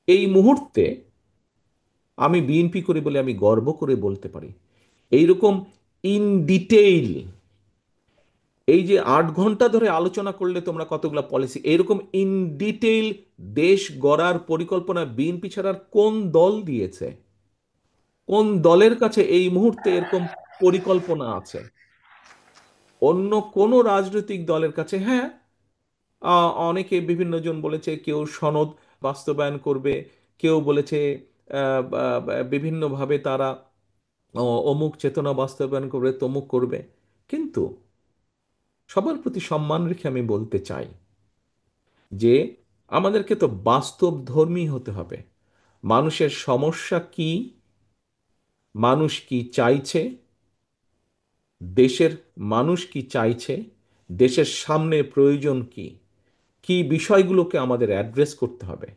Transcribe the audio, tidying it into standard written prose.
এই মুহূর্তে আমি বিএনপি করি বলে আমি গর্ব করে বলতে পারি, এইরকম ইন ডিটেইল, এই যে 8 ঘন্টা ধরে আলোচনা করলে তোমরা কতগুলো পলিসি, এইরকম ইন ডিটেইল দেশ গড়ার পরিকল্পনা বিএনপি ছাড়ার কোন দল দিয়েছে? কোন দলের কাছে এই মুহূর্তে এরকম পরিকল্পনা আছে? অন্য কোন রাজনৈতিক দলের কাছে, হ্যাঁ, অনেকে বিভিন্ন জন বলেছে কেউ সনদ বাস্তবায়ন করবে, কেউ বলেছে বিভিন্নভাবে তারা অমুক চেতনা বাস্তবায়ন করবে, তমুক করবে। কিন্তু সবার প্রতি সম্মান রেখে আমি বলতে চাই যে আমাদেরকে তো বাস্তবধর্মী হতে হবে। মানুষের সমস্যা কি, মানুষ কি চাইছে, দেশের মানুষ কি চাইছে, দেশের সামনে প্রয়োজন কি, কি বিষয়গুলোকে আমাদের অ্যাড্রেস করতে হবে,